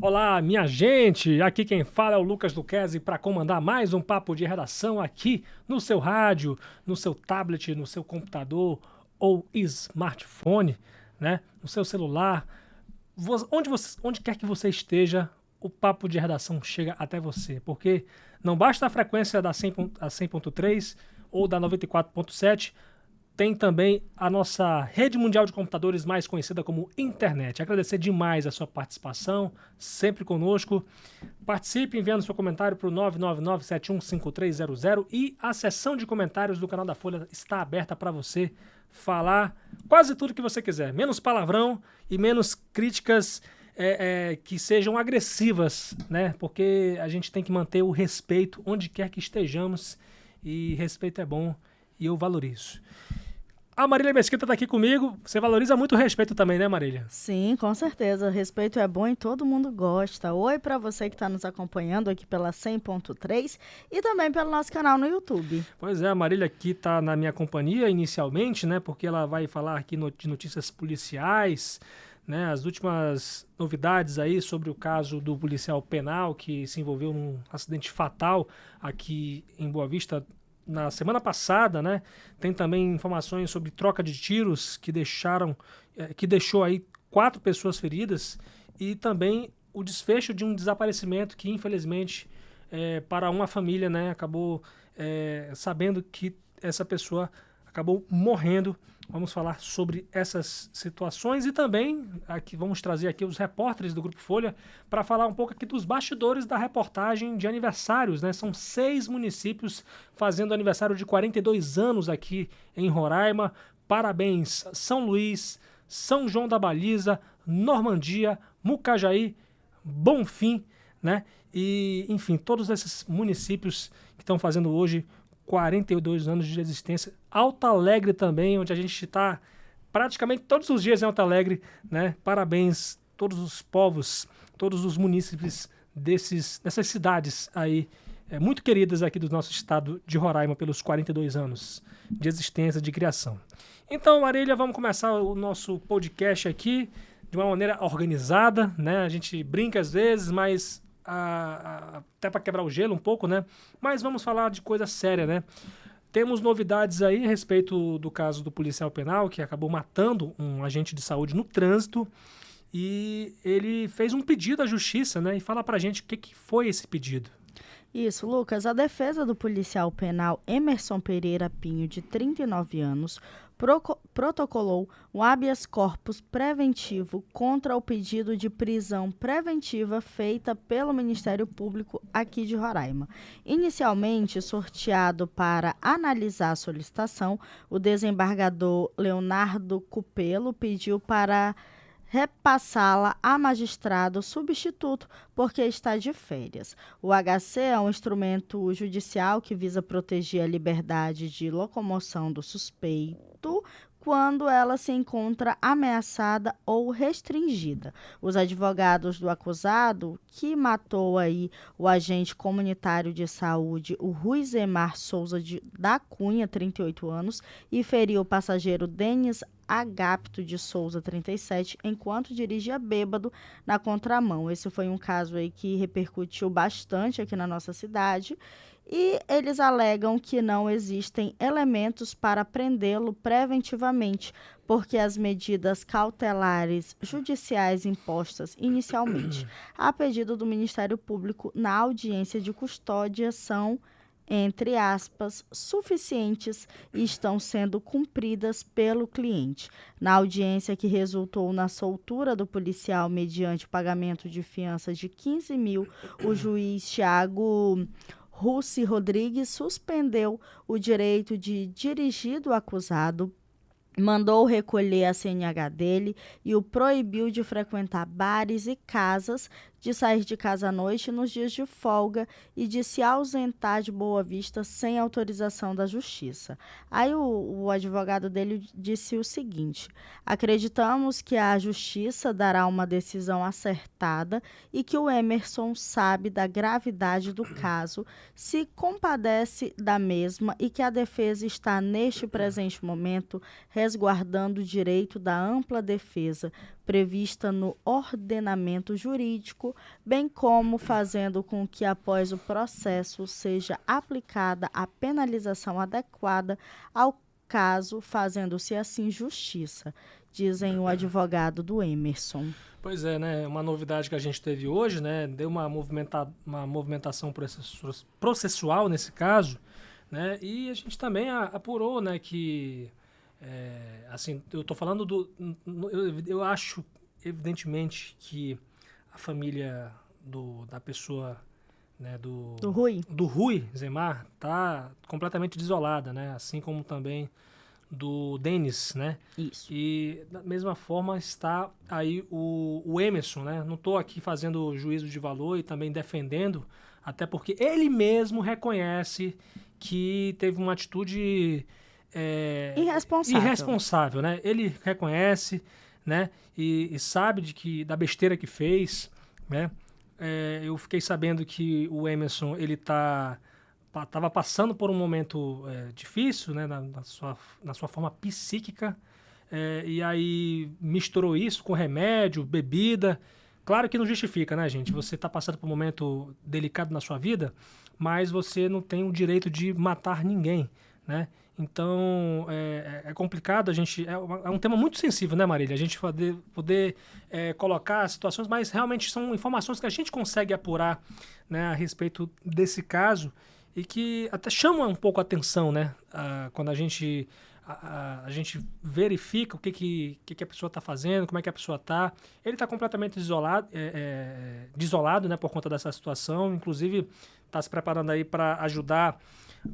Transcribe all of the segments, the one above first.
Olá, minha gente! Aqui quem fala é o Lucas Luquezzi para comandar mais um papo de redação aqui no seu rádio, no seu tablet, no seu computador ou smartphone, né? No seu celular. Onde quer que você esteja, o papo de redação chega até você, porque não basta a frequência da 100.3 ou da 94.7. Tem também a nossa rede mundial de computadores, mais conhecida como internet. Agradecer demais a sua participação, sempre conosco. Participe enviando seu comentário para o 999715300 e a seção de comentários do canal da Folha está aberta para você falar quase tudo que você quiser. Menos palavrão e menos críticas que sejam agressivas, né? Porque a gente tem que manter o respeito onde quer que estejamos e respeito é bom e eu valorizo. A Marília Mesquita está aqui comigo. Você valoriza muito o respeito também, né, Marília? Sim, com certeza. Respeito é bom e todo mundo gosta. Oi para você que está nos acompanhando aqui pela 100.3 e também pelo nosso canal no YouTube. Pois é, a Marília aqui está na minha companhia inicialmente, né? Porque ela vai falar aqui de notícias policiais, né? As últimas novidades aí sobre o caso do policial penal que se envolveu num acidente fatal aqui em Boa Vista na semana passada, né? Tem também informações sobre troca de tiros que deixou aí 4 pessoas feridas e também o desfecho de um desaparecimento que, infelizmente, para uma família, né, acabou sabendo que essa pessoa acabou morrendo. Vamos falar sobre essas situações e também aqui vamos trazer aqui os repórteres do Grupo Folha para falar um pouco aqui dos bastidores da reportagem de aniversários, né? São 6 municípios fazendo aniversário de 42 anos aqui em Roraima. Parabéns, São Luís, São João da Baliza, Normandia, Mucajaí, Bonfim, né? E, enfim, todos esses municípios que estão fazendo hoje 42 anos de existência. Alto Alegre também, onde a gente está praticamente todos os dias em Alto Alegre, né? Parabéns a todos os povos, todos os munícipes dessas cidades aí, muito queridas aqui do nosso estado de Roraima pelos 42 anos de existência, de criação. Então, Marília, vamos começar o nosso podcast aqui de uma maneira organizada, né? A gente brinca às vezes, mas até para quebrar o gelo um pouco, né? Mas vamos falar de coisa séria, né? Temos novidades aí a respeito do caso do policial penal que acabou matando um agente de saúde no trânsito e ele fez um pedido à justiça, né? E fala pra gente o que foi esse pedido. Isso, Lucas. A defesa do policial penal Emerson Pereira Pinho, de 39 anos, protocolou um habeas corpus preventivo contra o pedido de prisão preventiva feita pelo Ministério Público aqui de Roraima. Inicialmente sorteado para analisar a solicitação, o desembargador Leonardo Cupelo pediu para repassá-la a magistrado substituto porque está de férias. O HC é um instrumento judicial que visa proteger a liberdade de locomoção do suspeito quando ela se encontra ameaçada ou restringida. Os advogados do acusado, que matou aí o agente comunitário de saúde, o Ruizemar Souza da Cunha, 38 anos, e feriu o passageiro Denis Agapto de Souza, 37, enquanto dirigia bêbado na contramão. Esse foi um caso aí que repercutiu bastante aqui na nossa cidade e eles alegam que não existem elementos para prendê-lo preventivamente, porque as medidas cautelares judiciais impostas inicialmente a pedido do Ministério Público na audiência de custódia são, entre aspas, suficientes e estão sendo cumpridas pelo cliente. Na audiência que resultou na soltura do policial mediante pagamento de fiança de 15 mil, o juiz Thiago Russi Rodrigues suspendeu o direito de dirigir do acusado, mandou recolher a CNH dele e o proibiu de frequentar bares e casas, de sair de casa à noite nos dias de folga e de se ausentar de Boa Vista sem autorização da justiça. Aí o advogado dele disse o seguinte: acreditamos que a justiça dará uma decisão acertada e que o Emerson sabe da gravidade do caso, se compadece da mesma e que a defesa está neste presente momento resguardando o direito da ampla defesa prevista no ordenamento jurídico, bem como fazendo com que, após o processo, seja aplicada a penalização adequada ao caso, fazendo-se assim justiça, dizem o advogado do Emerson. Pois é, né? Uma novidade que a gente teve hoje, né? Deu uma movimentação processual nesse caso, né? E a gente também apurou, né? Que, assim, eu estou falando eu acho, evidentemente, que a família da pessoa, né? Do Rui Zemar, está completamente desolada, né? Assim como também do Denis, né? Isso. E da mesma forma está aí o Emerson, né? Não estou aqui fazendo juízo de valor e também defendendo, até porque ele mesmo reconhece que teve uma atitude irresponsável, né? Ele reconhece, né? E sabe da besteira que fez, né? Eu fiquei sabendo que o Emerson, ele estava passando por um momento difícil, né, na sua forma psíquica, e aí misturou isso com remédio, bebida. Claro que não justifica, né, gente? Você está passando por um momento delicado na sua vida, mas você não tem o direito de matar ninguém, né? Então, é complicado, é um tema muito sensível, né, Marília? A gente poder colocar situações, mas realmente são informações que a gente consegue apurar, né, a respeito desse caso, e que até chama um pouco a atenção, né? Quando a gente verifica o que a pessoa está fazendo, como é que a pessoa está. Ele está completamente desolado, né, por conta dessa situação. Inclusive, está se preparando aí para ajudar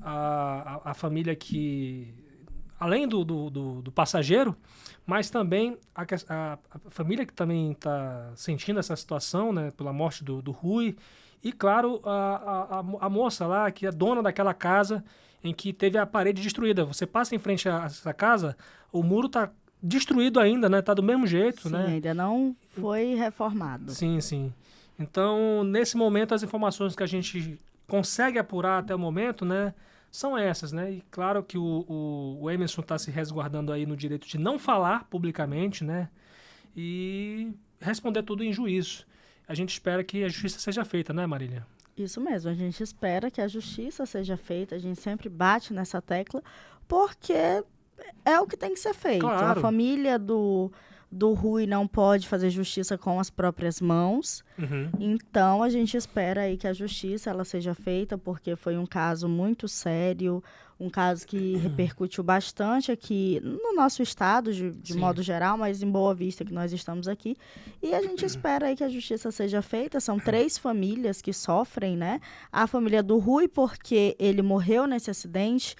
a família que, além do passageiro, mas também a família que também está sentindo essa situação, né, pela morte do Rui. E, claro, a moça lá, que é dona daquela casa em que teve a parede destruída. Você passa em frente a essa casa, o muro está destruído ainda, né? Está do mesmo jeito, sim, né? Ainda não foi reformado. Sim, sim. Então, nesse momento, as informações que a gente consegue apurar até o momento, né, são essas, né? E claro que o Emerson está se resguardando aí no direito de não falar publicamente, né? E responder tudo em juízo. A gente espera que a justiça seja feita, né, Marília? Isso mesmo, a gente espera que a justiça seja feita, a gente sempre bate nessa tecla, porque é o que tem que ser feito. Claro. A família do Rui não pode fazer justiça com as próprias mãos, então a gente espera aí que a justiça ela seja feita, porque foi um caso muito sério, um caso que repercutiu bastante aqui no nosso estado, de modo geral, mas em Boa Vista que nós estamos aqui. E a gente espera aí que a justiça seja feita. São 3 famílias que sofrem, né? A família do Rui, porque ele morreu nesse acidente,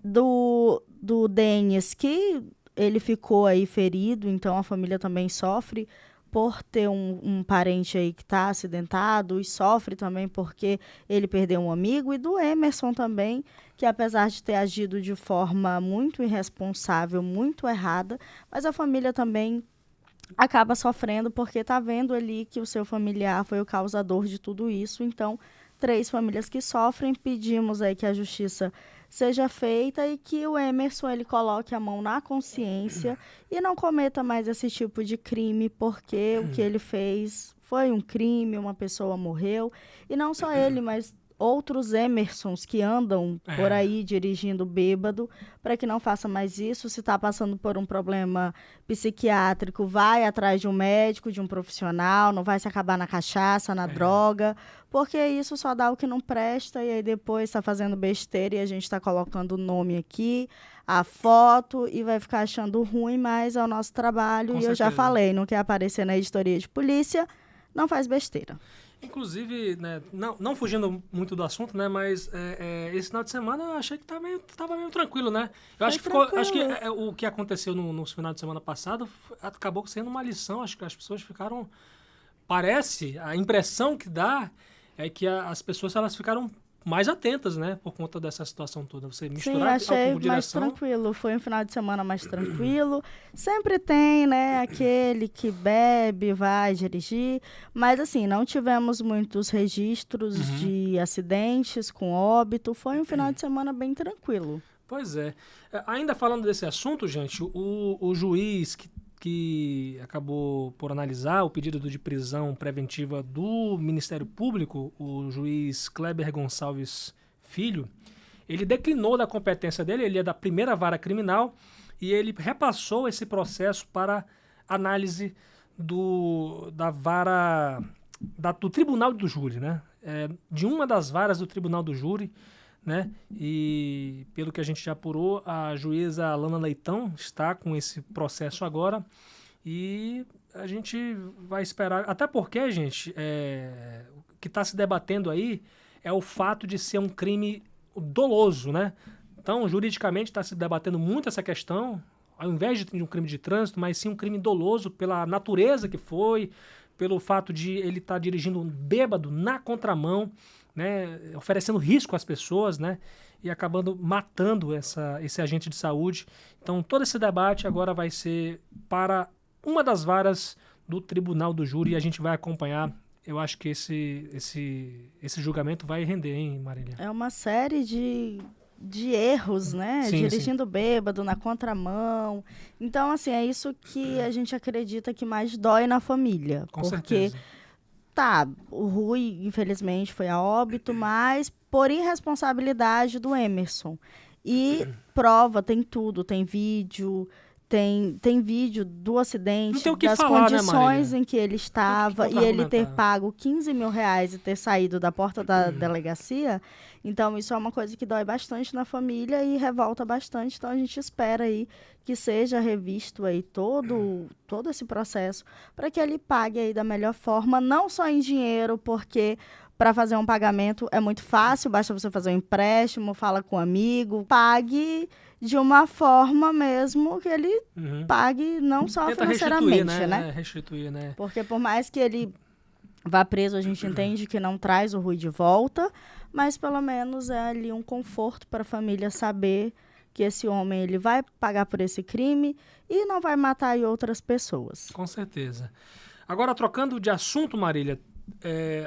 do Denis, que ele ficou aí ferido, então a família também sofre por ter um parente aí que está acidentado, e sofre também porque ele perdeu um amigo, e do Emerson também, que apesar de ter agido de forma muito irresponsável, muito errada, mas a família também acaba sofrendo porque está vendo ali que o seu familiar foi o causador de tudo isso. Então, 3 famílias que sofrem, pedimos aí que a justiça seja feita e que o Emerson ele coloque a mão na consciência e não cometa mais esse tipo de crime, porque o que ele fez foi um crime, uma pessoa morreu, e não só ele, mas outros Emersons que andam por aí dirigindo bêbado, para que não faça mais isso. Se está passando por um problema psiquiátrico, vai atrás de um médico, de um profissional, não vai se acabar na cachaça, na droga, porque isso só dá o que não presta, e aí depois está fazendo besteira e a gente está colocando o nome aqui, a foto, e vai ficar achando ruim, mas é o nosso trabalho. E eu já falei, não quer aparecer na editoria de polícia, não faz besteira. Inclusive, né, não fugindo muito do assunto, né, mas esse final de semana eu achei que estava meio tranquilo, né? Eu acho que o que aconteceu no final de semana passado acabou sendo uma lição. Acho que as pessoas ficaram... Parece, a impressão que dá é que as pessoas elas ficaram mais atentas, né, por conta dessa situação toda. Você misturar Sim, achei mais tranquilo. Foi um final de semana mais tranquilo. Sempre tem, né, aquele que bebe, vai dirigir. Mas, assim, não tivemos muitos registros de acidentes com óbito. Foi um final de semana bem tranquilo. Pois é. Ainda falando desse assunto, gente, o juiz que acabou por analisar o pedido de prisão preventiva do Ministério Público, o juiz Kleber Gonçalves Filho, ele declinou da competência dele, ele é da primeira vara criminal, e ele repassou esse processo para análise da vara do Tribunal do Júri, né? De uma das varas do Tribunal do Júri, né? E pelo que a gente já apurou, a juíza Alana Leitão está com esse processo agora e a gente vai esperar, até porque, gente, o que está se debatendo aí é o fato de ser um crime doloso, né? Então, juridicamente está se debatendo muito essa questão, ao invés de um crime de trânsito, mas sim um crime doloso pela natureza que foi, pelo fato de ele estar dirigindo bêbado na contramão, né, oferecendo risco às pessoas, né, e acabando matando esse agente de saúde. Então, todo esse debate agora vai ser para uma das varas do Tribunal do Júri e a gente vai acompanhar. Eu acho que esse julgamento vai render, hein, Marília? É uma série de erros, né? Sim, Dirigindo bêbado, na contramão. Então, assim, é isso que a gente acredita que mais dói na família. Com porque certeza. Tá, o Rui, infelizmente, foi a óbito, mas por irresponsabilidade do Emerson. E prova, tem tudo, tem vídeo, tem vídeo do acidente, Não tem o que das falar, né, condições Marília? em que ele estava, Não e tem ele ter contra-argumentar. pago 15 mil reais e ter saído da porta da delegacia. Então, isso é uma coisa que dói bastante na família e revolta bastante. Então, a gente espera aí que seja revisto aí todo esse processo para que ele pague aí da melhor forma, não só em dinheiro, porque para fazer um pagamento é muito fácil, basta você fazer um empréstimo, fala com um amigo, pague de uma forma mesmo que ele pague não só Tenta financeiramente, restituir, né? Restituir, né? Porque por mais que ele vá preso, a gente entende que não traz o Rui de volta, mas pelo menos é ali um conforto para a família saber que esse homem ele vai pagar por esse crime e não vai matar aí outras pessoas. Com certeza. Agora, trocando de assunto, Marília,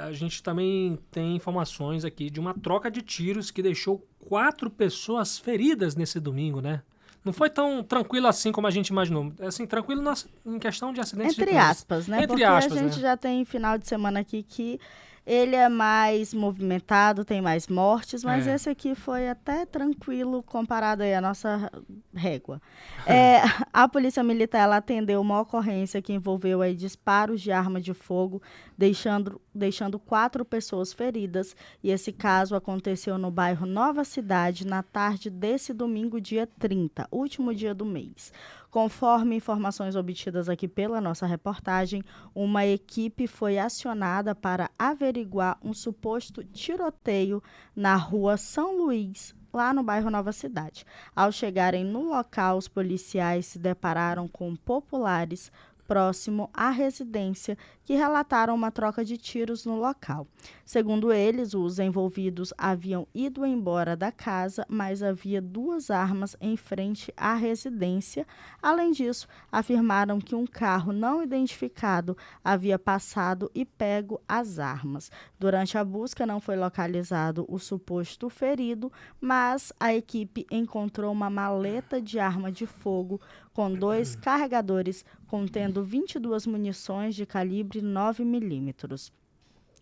a gente também tem informações aqui de uma troca de tiros que deixou 4 pessoas feridas nesse domingo, né? Não foi tão tranquilo assim como a gente imaginou. Assim, tranquilo em questão de acidentes de Entre trânsito. aspas, né? Entre Porque aspas, a gente né? já tem final de semana aqui que ele é mais movimentado, tem mais mortes, mas esse aqui foi até tranquilo comparado aí à nossa régua. A Polícia Militar ela atendeu uma ocorrência que envolveu aí disparos de arma de fogo, deixando 4 pessoas feridas. E esse caso aconteceu no bairro Nova Cidade, na tarde desse domingo, dia 30, último dia do mês. Conforme informações obtidas aqui pela nossa reportagem, uma equipe foi acionada para averiguar um suposto tiroteio na rua São Luís, lá no bairro Nova Cidade. Ao chegarem no local, os policiais se depararam com populares próximo à residência que relataram uma troca de tiros no local. Segundo eles, os envolvidos haviam ido embora da casa, mas havia 2 armas em frente à residência. Além disso, afirmaram que um carro não identificado havia passado e pego as armas. Durante a busca não foi localizado o suposto ferido, mas a equipe encontrou uma maleta de arma de fogo com 2 carregadores contendo 22 munições de calibre 9mm.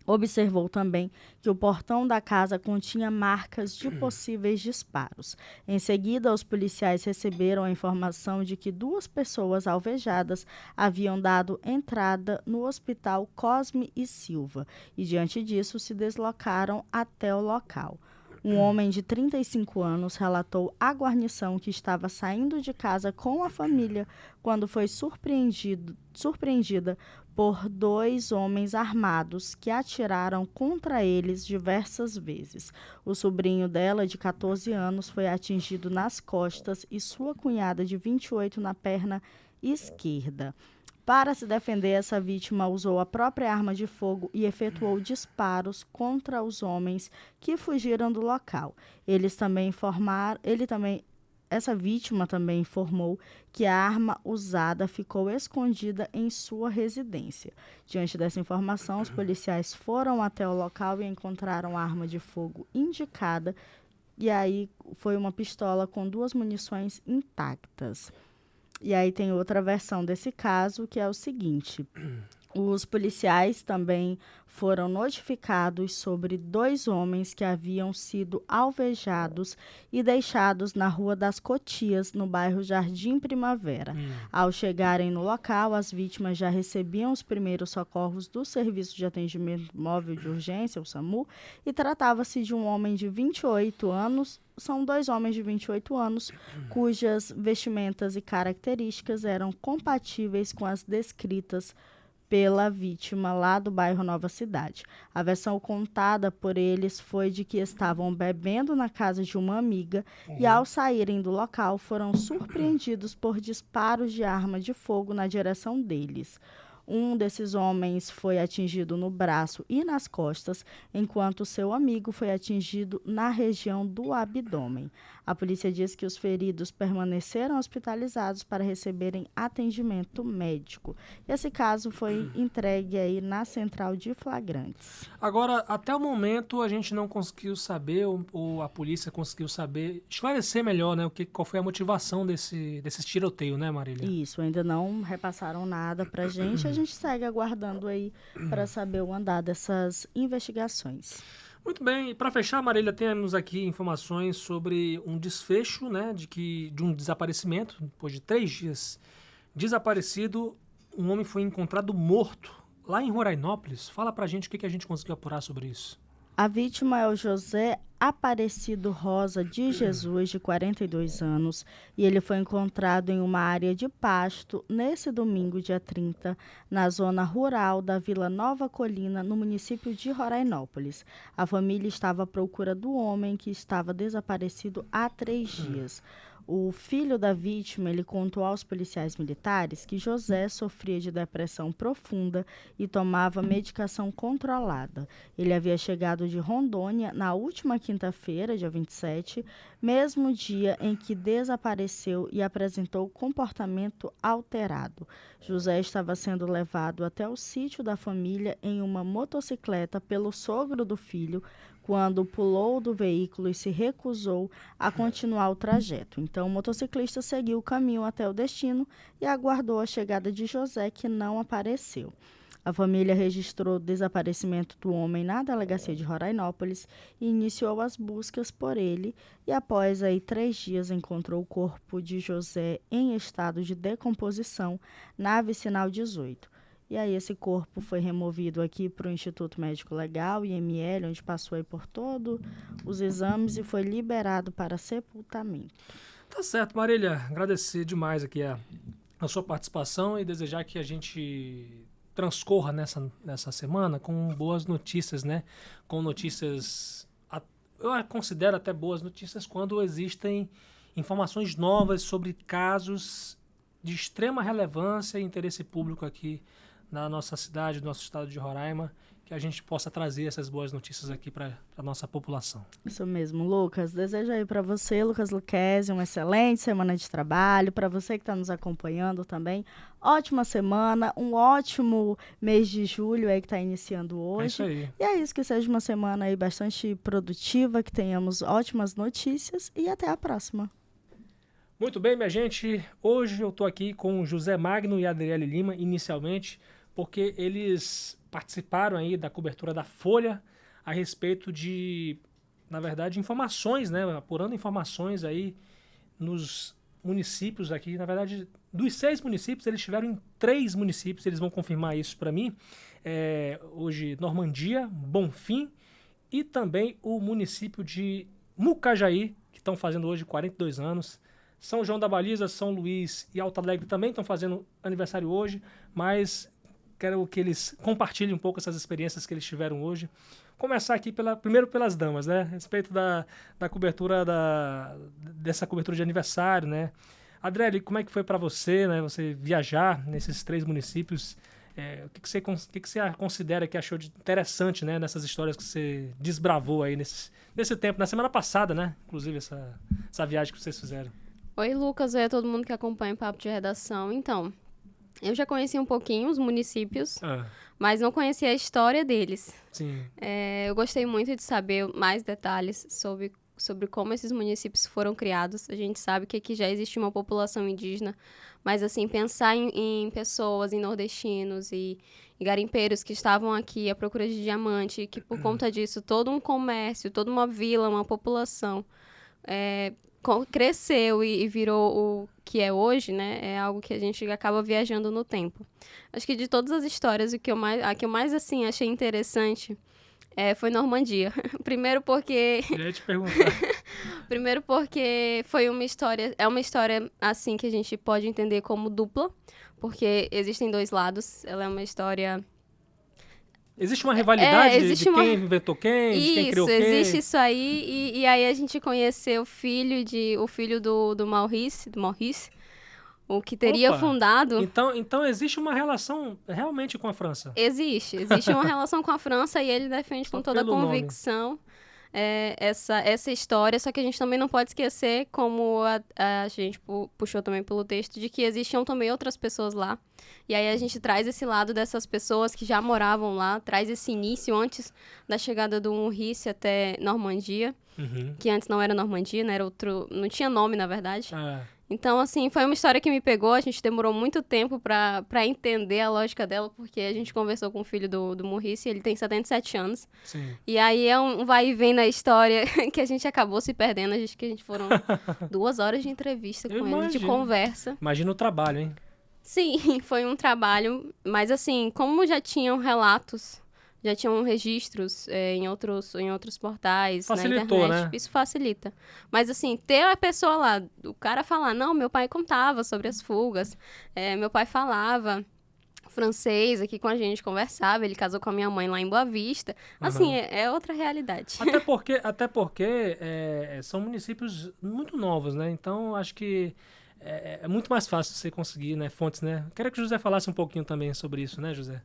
Observou também que o portão da casa continha marcas de possíveis disparos. Em seguida, os policiais receberam a informação de que 2 pessoas alvejadas haviam dado entrada no hospital Cosme e Silva e, diante disso, se deslocaram até o local. Um homem de 35 anos relatou à guarnição que estava saindo de casa com a família quando foi surpreendida por 2 homens armados que atiraram contra eles diversas vezes. O sobrinho dela, de 14 anos, foi atingido nas costas e sua cunhada, de 28, na perna esquerda. Para se defender, essa vítima usou a própria arma de fogo e efetuou disparos contra os homens que fugiram do local. Essa vítima também informou que a arma usada ficou escondida em sua residência. Diante dessa informação, os policiais foram até o local e encontraram a arma de fogo indicada e aí foi uma pistola com 2 munições intactas. E aí tem outra versão desse caso, que é o seguinte: os policiais também foram notificados sobre 2 homens que haviam sido alvejados e deixados na Rua das Cotias, no bairro Jardim Primavera. Ao chegarem no local, as vítimas já recebiam os primeiros socorros do Serviço de Atendimento Móvel de Urgência, o SAMU, e tratava-se de um homem de 28 anos. São 2 homens de 28 anos, cujas vestimentas e características eram compatíveis com as descritas pela vítima lá do bairro Nova Cidade. A versão contada por eles foi de que estavam bebendo na casa de uma amiga e, ao saírem do local, foram surpreendidos por disparos de arma de fogo na direção deles. Um desses homens foi atingido no braço e nas costas, enquanto seu amigo foi atingido na região do abdômen. A polícia diz que os feridos permaneceram hospitalizados para receberem atendimento médico. Esse caso foi entregue aí na central de flagrantes. Agora, até o momento, a gente não conseguiu saber, ou a polícia conseguiu saber, esclarecer melhor, né, qual foi a motivação desse tiroteio, né, Marília? Isso, ainda não repassaram nada pra gente. A gente segue aguardando aí para saber o andar dessas investigações. Muito bem, e para fechar, Marília, temos aqui informações sobre um desfecho, né, de um desaparecimento. Depois de 3 dias desaparecido, um homem foi encontrado morto lá em Rorainópolis. Fala pra gente o que a gente conseguiu apurar sobre isso. A vítima é o José Aparecido Rosa de Jesus, de 42 anos, e ele foi encontrado em uma área de pasto nesse domingo, dia 30, na zona rural da Vila Nova Colina, no município de Rorainópolis. A família estava à procura do homem que estava desaparecido há 3 dias. O filho da vítima, ele contou aos policiais militares que José sofria de depressão profunda e tomava medicação controlada. Ele havia chegado de Rondônia na última quinta-feira, dia 27, mesmo dia em que desapareceu e apresentou comportamento alterado. José estava sendo levado até o sítio da família em uma motocicleta pelo sogro do filho, quando pulou do veículo e se recusou a continuar o trajeto. Então, o motociclista seguiu o caminho até o destino e aguardou a chegada de José, que não apareceu. A família registrou o desaparecimento do homem na delegacia de Rorainópolis e iniciou as buscas por ele, e após 3 dias encontrou o corpo de José em estado de decomposição na Vicinal 18. E aí esse corpo foi removido aqui para o Instituto Médico Legal, IML, onde passou aí por todos os exames e foi liberado para sepultamento. Tá certo, Marília. Agradecer demais aqui a sua participação e desejar que a gente transcorra nessa semana com boas notícias, né? Com notícias, eu considero até boas notícias quando existem informações novas sobre casos de extrema relevância e interesse público aqui na nossa cidade, no nosso estado de Roraima, que a gente possa trazer essas boas notícias aqui para a nossa população. Isso mesmo, Lucas. Desejo aí para você, Lucas Luquezzi, uma excelente semana de trabalho. Para você que está nos acompanhando também, ótima semana, um ótimo mês de julho aí que está iniciando hoje. É isso aí. E é isso, que seja uma semana aí bastante produtiva, que tenhamos ótimas notícias e até a próxima. Muito bem, minha gente. Hoje eu estou aqui com o José Magno e a Adriele Lima, inicialmente, porque eles participaram aí da cobertura da Folha a respeito de, na verdade, informações, né? Apurando informações aí nos municípios aqui. Na verdade, dos 6 municípios, eles estiveram em 3 municípios, eles vão confirmar isso para mim. Hoje, Normandia, Bonfim e também o município de Mucajaí, que estão fazendo hoje 42 anos. São João da Baliza, São Luís e Alto Alegre também estão fazendo aniversário hoje, mas quero que eles compartilhem um pouco essas experiências que eles tiveram hoje. Começar aqui primeiro pelas damas, né? A respeito da cobertura dessa cobertura de aniversário, né? Adriele, como é que foi para você, né? Você viajar nesses 3 municípios? O que você considera que achou de interessante, né? Nessas histórias que você desbravou aí nesse tempo, na semana passada, né? Inclusive essa viagem que vocês fizeram. Oi, Lucas, oi a todo mundo que acompanha o Papo de Redação. Então, eu já conheci um pouquinho os municípios, mas não conhecia a história deles. Sim. Eu gostei muito de saber mais detalhes sobre sobre como esses municípios foram criados. A gente sabe que aqui já existe uma população indígena, mas, assim, pensar em pessoas, em nordestinos e garimpeiros que estavam aqui à procura de diamante, que por conta disso todo um comércio, toda uma vila, uma população cresceu e virou o que é hoje, né? É algo que a gente acaba viajando no tempo. Acho que de todas as histórias, a que eu mais assim, achei interessante foi Normandia. Primeiro porque... Eu ia te perguntar. Primeiro porque foi uma história... É uma história, assim, que a gente pode entender como dupla, porque existem dois lados. Ela é uma história... Existe uma rivalidade existe de quem inventou quem, de quem criou quem? Isso, existe isso aí. E aí a gente conheceu o filho do Maurice, o que teria fundado... Então existe uma relação realmente com a França? Existe uma relação com a França e ele defende com toda a convicção essa história, só que a gente também não pode esquecer, como a gente puxou também pelo texto, de que existiam também outras pessoas lá. E aí a gente traz esse lado dessas pessoas que já moravam lá, traz esse início antes da chegada do Maurice até Normandia, que antes não era Normandia, né, era outro, não tinha nome, na verdade. Então, assim, foi uma história que me pegou, a gente demorou muito tempo pra entender a lógica dela, porque a gente conversou com o filho do Maurice, ele tem 77 anos. Sim. E aí é um vai e vem na história que a gente acabou se perdendo, que a gente foram 2 horas de entrevista com ele, de conversa. Imagina o trabalho, hein? Sim, foi um trabalho, mas assim, como já tinham relatos, já tinham registros em outros portais, Facilitou, na internet, né? Isso facilita. Mas assim, ter a pessoa lá, o cara falar, não, meu pai contava sobre as fugas, meu pai falava francês aqui com a gente, conversava, ele casou com a minha mãe lá em Boa Vista. Assim, é outra realidade. Até porque são municípios muito novos, né? Então, acho que é muito mais fácil você conseguir, né, fontes, né? Queria que o José falasse um pouquinho também sobre isso, né, José?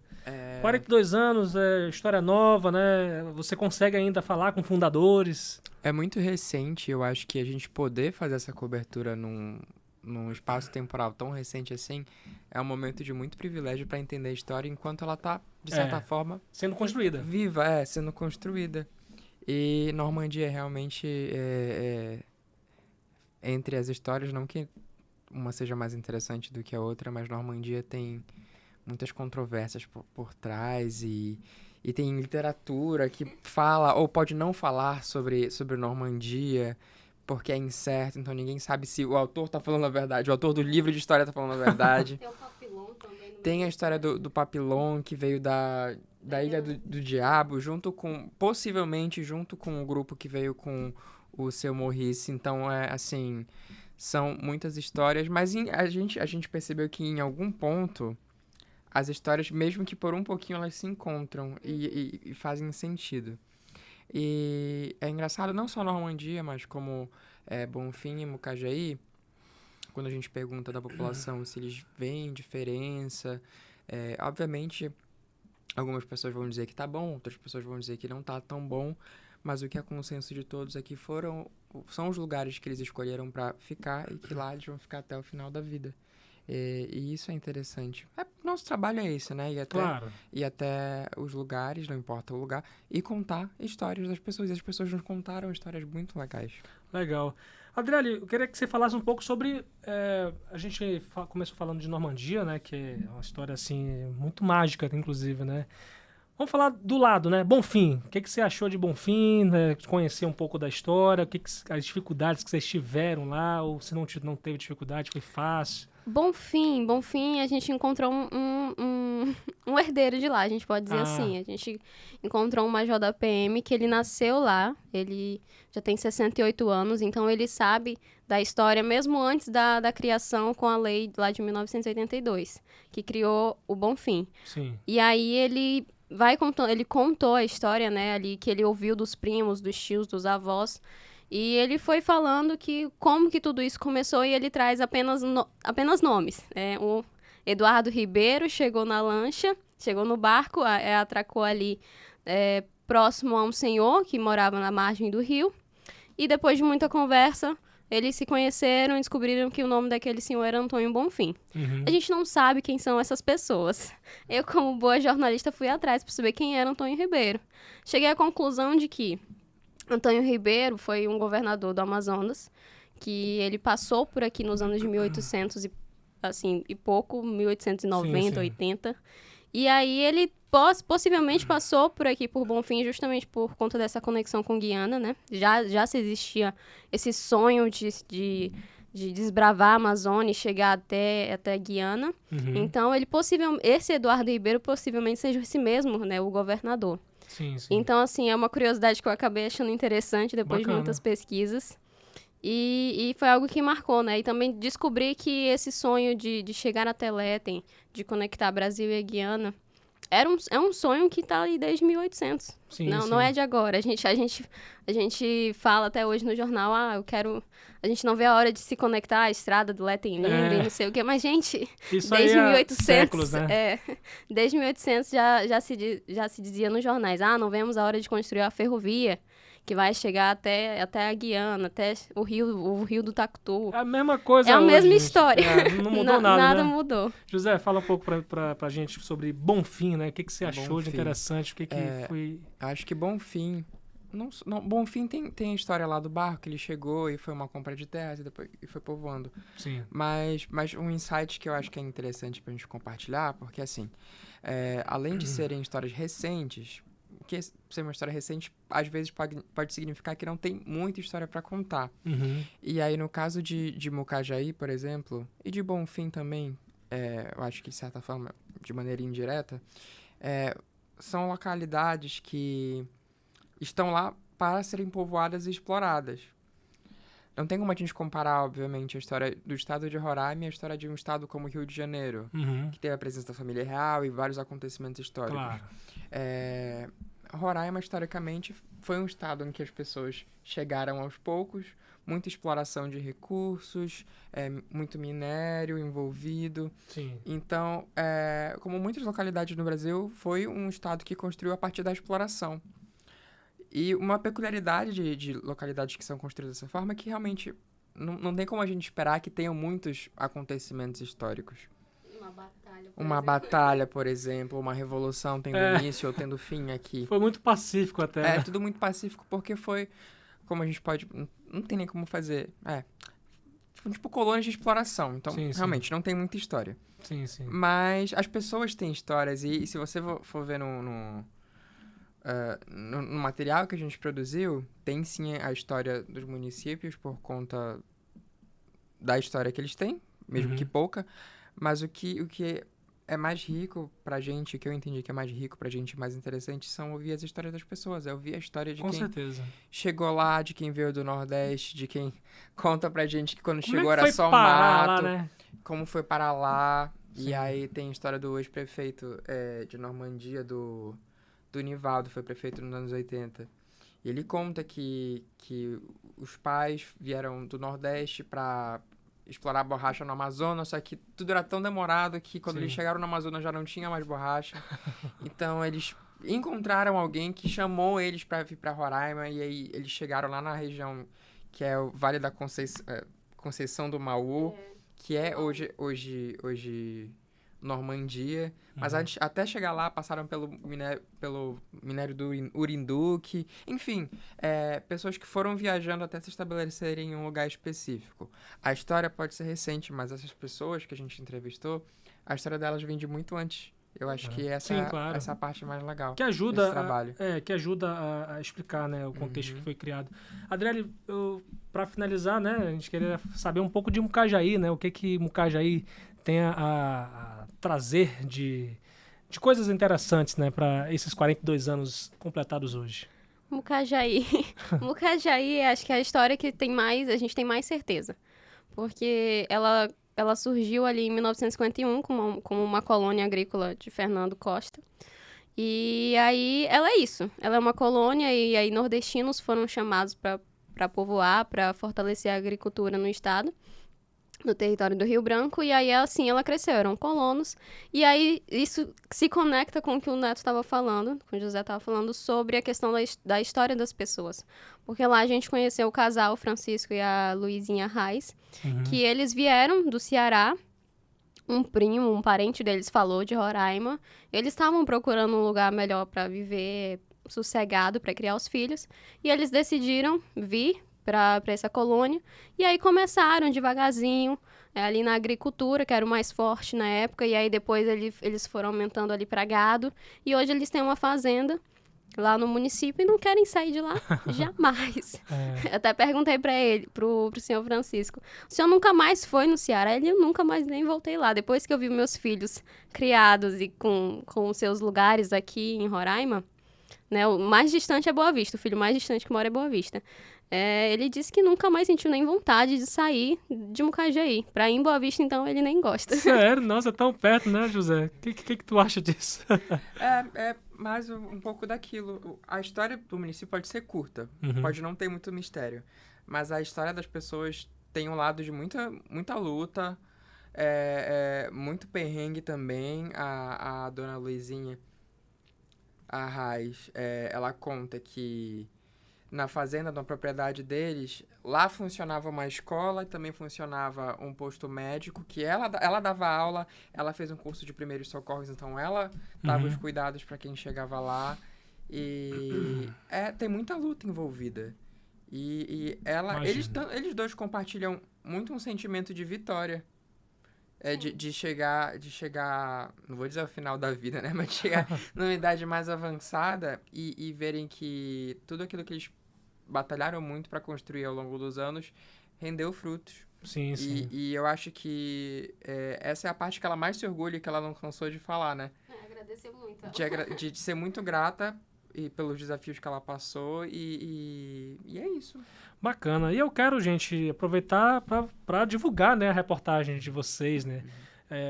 42 anos, história nova, né? Você consegue ainda falar com fundadores. É muito recente, eu acho que a gente poder fazer essa cobertura num espaço temporal tão recente assim, é um momento de muito privilégio para entender a história enquanto ela tá, de certa forma... Sendo construída. Viva, sendo construída. E Normandia realmente entre as histórias, não que uma seja mais interessante do que a outra, mas Normandia tem muitas controvérsias por trás e tem literatura que fala ou pode não falar sobre Normandia porque é incerto, então ninguém sabe se o autor tá falando a verdade, o autor do livro de história tá falando a verdade. Tem o Papillon também. Tem a história do Papillon, que veio da Ilha do Diabo, possivelmente junto com o grupo que veio com o seu Maurice. Então, assim, são muitas histórias, mas a gente percebeu que em algum ponto as histórias, mesmo que por um pouquinho, elas se encontram e fazem sentido. E é engraçado, não só Normandia, mas como Bonfim e Mucajaí, quando a gente pergunta da população se eles veem diferença, obviamente algumas pessoas vão dizer que tá bom, outras pessoas vão dizer que não tá tão bom, mas o que é consenso de todos aqui são os lugares que eles escolheram para ficar e que lá eles vão ficar até o final da vida. E isso é interessante. Nosso trabalho é esse, né? Ir até os lugares, não importa o lugar, e contar histórias das pessoas. E as pessoas nos contaram histórias muito legais. Legal. Adriele, eu queria que você falasse um pouco sobre... a gente começou falando de Normandia, né? Que é uma história, assim, muito mágica, inclusive, né? Vamos falar do lado, né? Bonfim. O que você achou de Bonfim? Né? Conhecer um pouco da história, as dificuldades que vocês tiveram lá, ou se não teve dificuldade, foi fácil? Bonfim, a gente encontrou um herdeiro de lá, a gente pode dizer assim. A gente encontrou um major da PM que ele nasceu lá, ele já tem 68 anos, então ele sabe da história mesmo antes da criação com a lei lá de 1982, que criou o Bonfim. Sim. E aí ele contou a história, né, ali que ele ouviu dos primos, dos tios, dos avós. E ele foi falando como que tudo isso começou e ele traz apenas nomes. O Eduardo Ribeiro chegou na lancha, chegou no barco, atracou ali próximo a um senhor que morava na margem do rio. E depois de muita conversa, eles se conheceram e descobriram que o nome daquele senhor era Antônio Bonfim. Uhum. A gente não sabe quem são essas pessoas. Eu, como boa jornalista, fui atrás para saber quem era Antônio Ribeiro. Cheguei à conclusão de que Antônio Ribeiro foi um governador do Amazonas, que ele passou por aqui nos anos de 1800 e pouco, 1890, Sim, sim. 80. E aí ele possivelmente passou por aqui por Bonfim justamente por conta dessa conexão com Guiana, né? Já se existia esse sonho de desbravar a Amazônia e chegar até Guiana. Então, esse Eduardo Ribeiro possivelmente seja esse mesmo, né? O governador. Sim, sim. Então, assim, é uma curiosidade que eu acabei achando interessante depois Bacana. de muitas pesquisas. E foi algo que marcou, né? E também descobri que esse sonho de chegar até Téléten, de conectar Brasil e Guiana, é um sonho que está aí desde 1800. Sim, não, sim. não é de agora. A gente fala até hoje no jornal, a gente não vê a hora de se conectar à estrada do Téléten linda e não sei o quê. Mas, gente, Isso desde aí há 1800... séculos, né? Desde 1800 já se dizia nos jornais, não vemos a hora de construir a ferrovia, que vai chegar até a Guiana, até o rio do Tacutu. É a mesma coisa É a hoje, mesma gente. história. Não mudou nada, Nada né? mudou. José, fala um pouco pra gente sobre Bonfim, né? O que você achou de Bonfim. interessante? O que foi... Acho que Bonfim... Bonfim tem a história lá do barco, que ele chegou e foi uma compra de terras e depois foi povoando. Sim. Mas um insight que eu acho que é interessante pra gente compartilhar, porque assim, além de serem histórias recentes, que ser uma história recente, às vezes pode significar que não tem muita história para contar. E aí, no caso de Mucajaí, por exemplo, e de Bonfim também, eu acho que, de certa forma, de maneira indireta, são localidades que estão lá para serem povoadas e exploradas. Não tem como a gente comparar, obviamente, a história do estado de Roraima e a história de um estado como o Rio de Janeiro, que teve a presença da família real e vários acontecimentos históricos. Claro. Roraima, historicamente, foi um estado em que as pessoas chegaram aos poucos, muita exploração de recursos, muito minério envolvido. Sim. Então, como muitas localidades no Brasil, foi um estado que construiu a partir da exploração. E uma peculiaridade de localidades que são construídas dessa forma é que realmente não tem como a gente esperar que tenham muitos acontecimentos históricos. Uma batalha, por exemplo, uma revolução tendo início ou tendo fim aqui. Foi muito pacífico até. É tudo muito pacífico porque foi, como a gente pode... Não tem nem como fazer... Foi tipo colônias de exploração, então realmente não tem muita história. Sim, sim. Mas as pessoas têm histórias e se você for ver no material que a gente produziu, tem sim a história dos municípios por conta da história que eles têm, mesmo que pouca, mas o que é mais rico pra gente, o que eu entendi que é mais rico pra gente, mais interessante, são ouvir as histórias das pessoas, ouvir a história de Com quem certeza. chegou lá, de quem veio do Nordeste, de quem conta pra gente que quando Como chegou é que era foi só parar mato, lá, né? como foi para lá, Sim. e aí tem a história do ex-prefeito de Normandia, do Nivaldo, foi prefeito nos anos 80. E ele conta que os pais vieram do Nordeste para explorar borracha no Amazonas, só que tudo era tão demorado que quando eles chegaram no Amazonas já não tinha mais borracha. Então eles encontraram alguém que chamou eles para vir para Roraima e aí eles chegaram lá na região que é o Vale da Conceição do Maú, que é hoje Normandia, mas até chegar lá passaram pelo minério do Urinduque, enfim, pessoas que foram viajando até se estabelecerem em um lugar específico. A história pode ser recente, mas essas pessoas que a gente entrevistou, a história delas vem de muito antes. Eu acho que essa é a parte mais legal que ajuda desse trabalho. Que ajuda a explicar, né, o contexto que foi criado. Adriele, para finalizar, né, a gente queria saber um pouco de Mucajaí, né, o que Mucajaí tem a trazer de coisas interessantes, né, para esses 42 anos completados hoje. Mucajaí. Mucajaí, acho que é a história que a gente tem mais certeza. Porque ela surgiu ali em 1951 como uma colônia agrícola de Fernando Costa. E aí ela é isso. Ela é uma colônia e aí nordestinos foram chamados para povoar, para fortalecer a agricultura no estado, no território do Rio Branco, e aí assim ela cresceu, eram colonos, e aí isso se conecta com o que o Neto estava falando, com o José estava falando, sobre a questão da história das pessoas, porque lá a gente conheceu o casal, o Francisco e a Luizinha Reis, que eles vieram do Ceará, um parente deles falou de Roraima, eles estavam procurando um lugar melhor para viver, sossegado para criar os filhos. E eles decidiram vir para essa colônia. E aí começaram devagarzinho, ali na agricultura, que era o mais forte na época. E aí depois eles foram aumentando ali para gado. E hoje eles têm uma fazenda lá no município e não querem sair de lá jamais. Até perguntei para ele, pro senhor Francisco, o senhor nunca mais foi no Ceará? Ele, eu nunca mais nem voltei lá. Depois que eu vi meus filhos criados e com os seus lugares aqui em Roraima, né, o mais distante é Boa Vista, o filho mais distante que mora é Boa Vista. Ele disse que nunca mais sentiu nem vontade de sair de Mucajaí. Pra ir em Boa Vista, então, ele nem gosta. Sério? Nossa, tão perto, né, José? O que tu acha disso? É mais um pouco daquilo. A história do município pode ser curta, pode não ter muito mistério, mas a história das pessoas tem um lado de muita luta, muito perrengue também. A dona Luizinha Arraes, ela conta que na fazenda, na propriedade deles, lá funcionava uma escola e também funcionava um posto médico, que ela dava aula, ela fez um curso de primeiros socorros, então ela dava os cuidados para quem chegava lá. E tem muita luta envolvida. E eles dois compartilham muito um sentimento de vitória. De chegar, não vou dizer ao final da vida, né? Mas de chegar numa idade mais avançada e verem que tudo aquilo que eles batalharam muito para construir ao longo dos anos rendeu frutos. Sim, sim. E eu acho que essa é a parte que ela mais se orgulha e que ela não cansou de falar, né? Agradecer muito. De ser muito grata pelos desafios que ela passou e é isso. Bacana. E eu quero, gente, aproveitar para divulgar, né, a reportagem de vocês, né?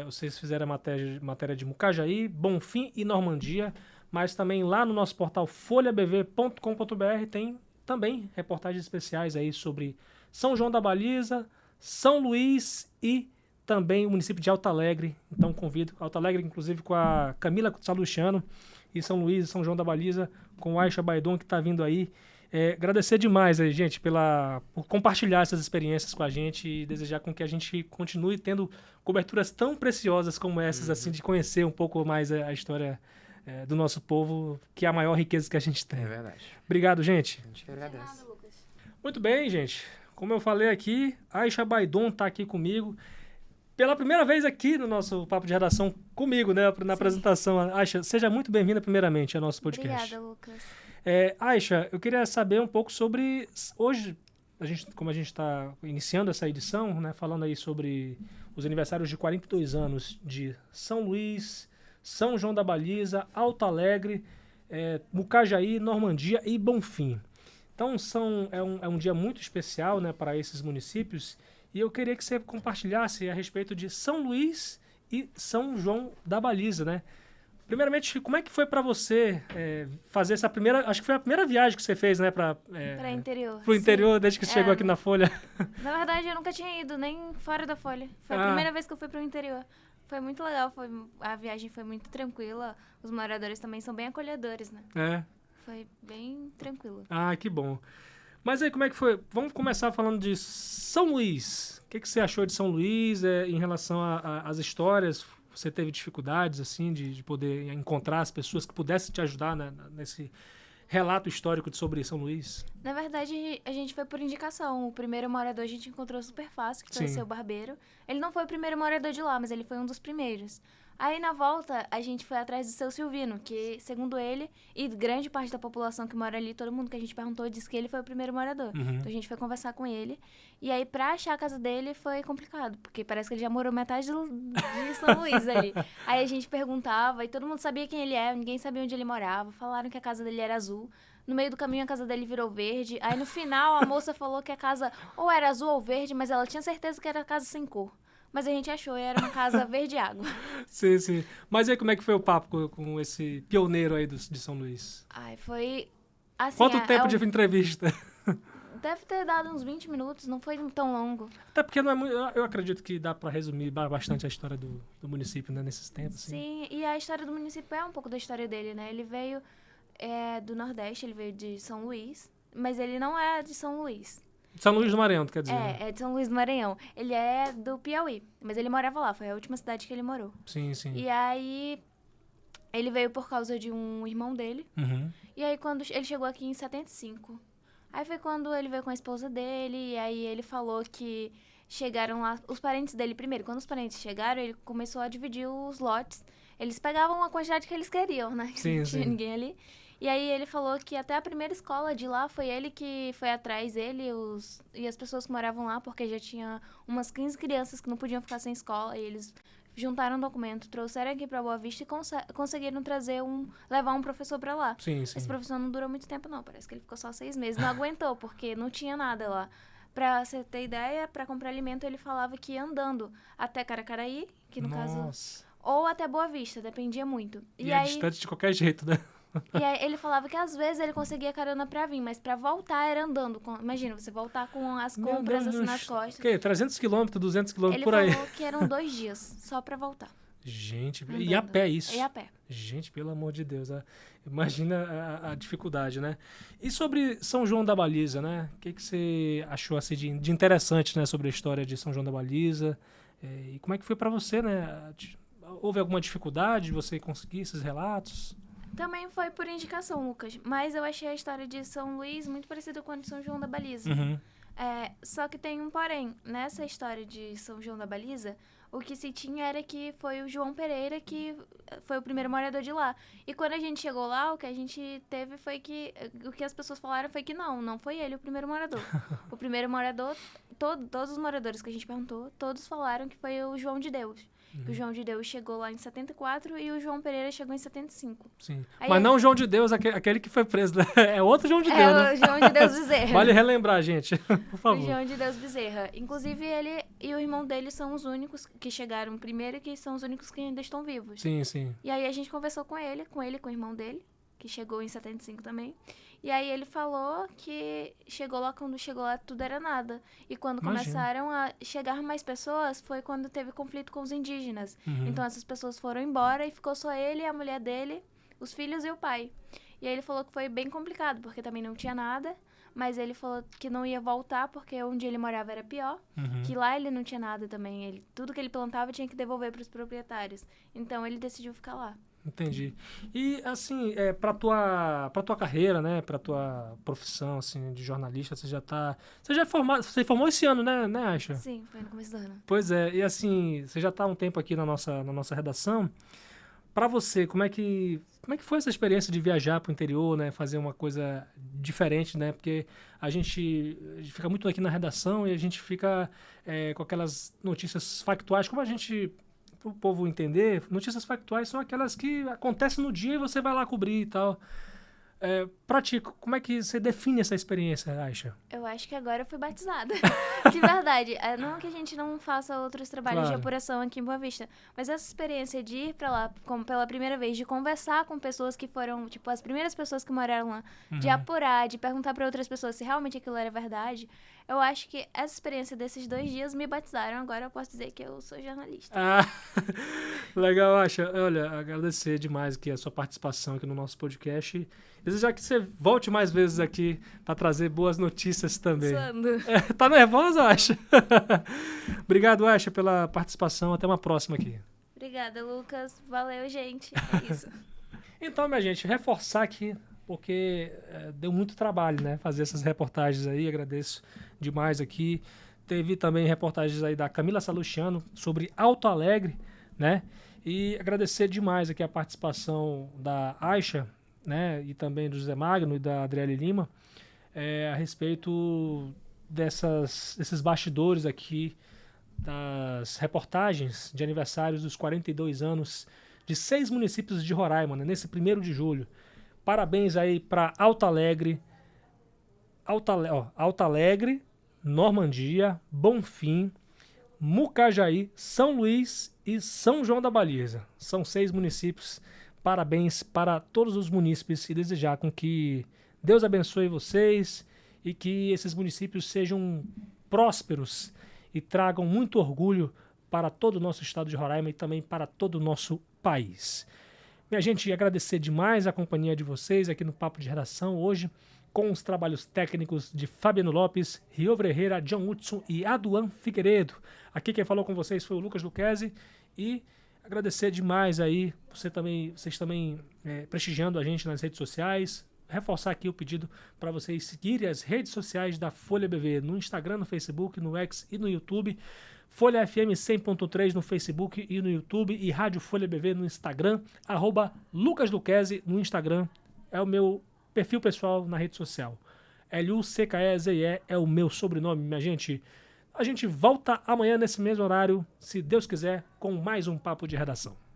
Vocês fizeram a matéria de Mucajaí, Bonfim e Normandia, mas também lá no nosso portal folhabv.com.br tem também reportagens especiais aí sobre São João da Baliza, São Luís e também o município de Alto Alegre. Então convido, Alto Alegre inclusive com a Camila Salustiano, e São Luís e São João da Baliza com o Aisha Baidon, que está vindo aí. Agradecer demais aí, gente, por compartilhar essas experiências com a gente e desejar com que a gente continue tendo coberturas tão preciosas como essas, assim, de conhecer um pouco mais a história do nosso povo, que é a maior riqueza que a gente tem. É verdade. Obrigado, gente. A gente que agradece. Muito bem, gente. Como eu falei aqui, Aisha Baidon está aqui comigo. Pela primeira vez aqui no nosso Papo de Redação comigo, né? Na apresentação. Aisha, seja muito bem-vinda primeiramente ao nosso podcast. Obrigada, Lucas. Aisha, eu queria saber um pouco sobre... Hoje, como a gente está iniciando essa edição, né? Falando aí sobre os aniversários de 42 anos de São Luís, São João da Baliza, Alto Alegre, Mucajaí, Normandia e Bonfim. Então, é um dia muito especial, né, para esses municípios. E eu queria que você compartilhasse a respeito de São Luís e São João da Baliza, né? Primeiramente, como é que foi para você fazer essa primeira... Acho que foi a primeira viagem que você fez, né? Para interior. Pro interior, desde que você chegou aqui na Folha. Na verdade, eu nunca tinha ido nem fora da Folha. Foi a primeira vez que eu fui pro interior. Foi muito legal, a viagem foi muito tranquila. Os moradores também são bem acolhedores, né? Foi bem tranquilo. Ah, que bom. Mas aí, como é que foi? Vamos começar falando de São Luís. O que você achou de São Luís em relação às histórias? Você teve dificuldades, assim, de poder encontrar as pessoas que pudessem te ajudar nesse relato histórico sobre São Luís? Na verdade, a gente foi por indicação. O primeiro morador a gente encontrou super fácil, que foi o seu barbeiro. Ele não foi o primeiro morador de lá, mas ele foi um dos primeiros. Aí, na volta, a gente foi atrás do seu Silvino, que, segundo ele, e grande parte da população que mora ali, todo mundo que a gente perguntou, disse que ele foi o primeiro morador. Então, a gente foi conversar com ele. E aí, pra achar a casa dele, foi complicado, porque parece que ele já morou metade de São Luís ali. Aí, a gente perguntava, e todo mundo sabia quem ele era, ninguém sabia onde ele morava. Falaram que a casa dele era azul. No meio do caminho, a casa dele virou verde. Aí, no final, a moça falou que a casa ou era azul ou verde, mas ela tinha certeza que era casa sem cor. Mas a gente achou, era uma casa verde água. Sim, sim. Mas aí como é que foi o papo com esse pioneiro aí de São Luís? Ai, foi... Assim, Quanto tempo de entrevista? Deve ter dado uns 20 minutos, não foi tão longo. Até porque não é muito, eu acredito que dá para resumir bastante a história do município, né, nesses tempos. Assim. Sim, e a história do município é um pouco da história dele, né? Ele veio do Nordeste, ele veio de São Luís, mas ele não é de São Luís. São Luís do Maranhão, quer dizer? É de São Luís do Maranhão. Ele é do Piauí, mas ele morava lá, foi a última cidade que ele morou. Sim, sim. E aí, ele veio por causa de um irmão dele. E aí, quando ele chegou aqui em 75. Aí foi quando ele veio com a esposa dele, e aí ele falou que chegaram lá, os parentes dele primeiro. Quando os parentes chegaram, ele começou a dividir os lotes. Eles pegavam a quantidade que eles queriam, né? Que Sim, não tinha sim. ninguém ali. E aí ele falou que até a primeira escola de lá foi ele que foi atrás, e as pessoas que moravam lá, porque já tinha umas 15 crianças que não podiam ficar sem escola, e eles juntaram um documento, trouxeram aqui pra Boa Vista e conseguiram levar um professor pra lá. Sim, sim. Esse professor não durou muito tempo, não. Parece que ele ficou só 6 meses. Não aguentou, porque não tinha nada lá. Pra você ter ideia, pra comprar alimento, ele falava que ia andando até Caracaraí, que no caso... Nossa. Ou até Boa Vista, dependia muito. E é distante de qualquer jeito, né? E aí ele falava que às vezes ele conseguia carona pra vir, mas pra voltar era andando. Imagina, você voltar com as compras assim nas costas. O quê? 300 quilômetros, 200 quilômetros por aí. Ele falou que eram 2 dias só pra voltar. Gente, Andando. e a pé isso? E a pé. Gente, pelo amor de Deus, imagina a dificuldade, né? E sobre São João da Baliza, né? O que você achou assim, de interessante, né, sobre a história de São João da Baliza? E como é que foi pra você, né? Houve alguma dificuldade de você conseguir esses relatos? Também foi por indicação, Lucas. Mas eu achei a história de São Luís muito parecida com a de São João da Baliza. Uhum. Só que tem um porém. Nessa história de São João da Baliza, o que se tinha era que foi o João Pereira que foi o primeiro morador de lá. E quando a gente chegou lá, o que a gente teve foi que... O que as pessoas falaram foi que não foi ele o primeiro morador. O primeiro morador, todos os moradores que a gente perguntou, todos falaram que foi o João de Deus. O João de Deus chegou lá em 74 e o João Pereira chegou em 75. Sim. Aí Mas não o João de Deus, aquele que foi preso, né? É outro João de Deus, né? É o João de Deus Bezerra. Vale relembrar, gente, por favor. O João de Deus Bezerra. Inclusive, ele e o irmão dele são os únicos que chegaram primeiro e que são os únicos que ainda estão vivos. Sim, sim. E aí a gente conversou com o irmão dele, que chegou em 75 também. E aí ele falou que quando chegou lá, tudo era nada. E quando começaram a chegar mais pessoas, foi quando teve conflito com os indígenas. Uhum. Então essas pessoas foram embora e ficou só ele, a mulher dele, os filhos e o pai. E aí ele falou que foi bem complicado, porque também não tinha nada. Mas ele falou que não ia voltar, porque onde ele morava era pior. Uhum. Que lá ele não tinha nada também. Tudo que ele plantava tinha que devolver para os proprietários. Então ele decidiu ficar lá. Entendi. E, assim, pra tua carreira, né, pra tua profissão, assim, de jornalista, você já é formado, você formou esse ano, né, Aisha? Sim, foi no começo do ano. Pois é, e assim, você já tá há um tempo aqui na nossa redação. Pra você, como é que foi essa experiência de viajar pro interior, né, fazer uma coisa diferente, né, porque a gente fica muito aqui na redação e a gente fica com aquelas notícias factuais, como a gente... Para o povo entender, notícias factuais são aquelas que acontecem no dia e você vai lá cobrir e tal. Pra ti, como é que você define essa experiência, Aisha? Eu acho que agora eu fui batizada. De verdade. Não que a gente não faça outros trabalhos de apuração aqui em Boa Vista, mas essa experiência de ir pra lá pela primeira vez, de conversar com pessoas que foram, tipo, as primeiras pessoas que moraram lá, de apurar, de perguntar pra outras pessoas se realmente aquilo era verdade, eu acho que essa experiência desses 2 dias me batizaram. Agora eu posso dizer que eu sou jornalista. Legal, Aisha. Olha, agradecer demais aqui a sua participação aqui no nosso podcast. Desejar que você volte mais vezes aqui para trazer boas notícias também. Tá nervosa, Aisha? Obrigado, Aisha, pela participação. Até uma próxima aqui. Obrigada, Lucas. Valeu, gente. É isso. Então, minha gente, reforçar aqui, porque deu muito trabalho, né? Fazer essas reportagens aí. Agradeço demais aqui. Teve também reportagens aí da Camila Salustiano sobre Alto Alegre, né? E agradecer demais aqui a participação da Aisha, né? E também do José Magno e da Adriele Lima, a respeito desses bastidores aqui das reportagens de aniversários dos 42 anos de 6 municípios de Roraima, né? Nesse 1º de julho. Parabéns aí para Alto Alegre, Normandia, Bonfim, Mucajaí, São Luís e São João da Baliza. São 6 municípios. Parabéns para todos os munícipes e desejar com que Deus abençoe vocês e que esses municípios sejam prósperos e tragam muito orgulho para todo o nosso estado de Roraima e também para todo o nosso país. Minha gente, agradecer demais a companhia de vocês aqui no Papo de Redação hoje, com os trabalhos técnicos de Fabiano Lopes, Rio Ferreira, John Hudson e Aduan Figueiredo. Aqui quem falou com vocês foi o Lucas Luquezzi e agradecer demais aí vocês também prestigiando a gente nas redes sociais, reforçar aqui o pedido para vocês seguirem as redes sociais da Folha BV, no Instagram, no Facebook, no X e no YouTube. Folha FM 100.3 no Facebook e no YouTube, e Rádio Folha BV no Instagram, @LucasLuquezzi no Instagram, é o meu perfil pessoal na rede social. LUCKEZE é o meu sobrenome, minha gente. A gente volta amanhã nesse mesmo horário, se Deus quiser, com mais um Papo de Redação.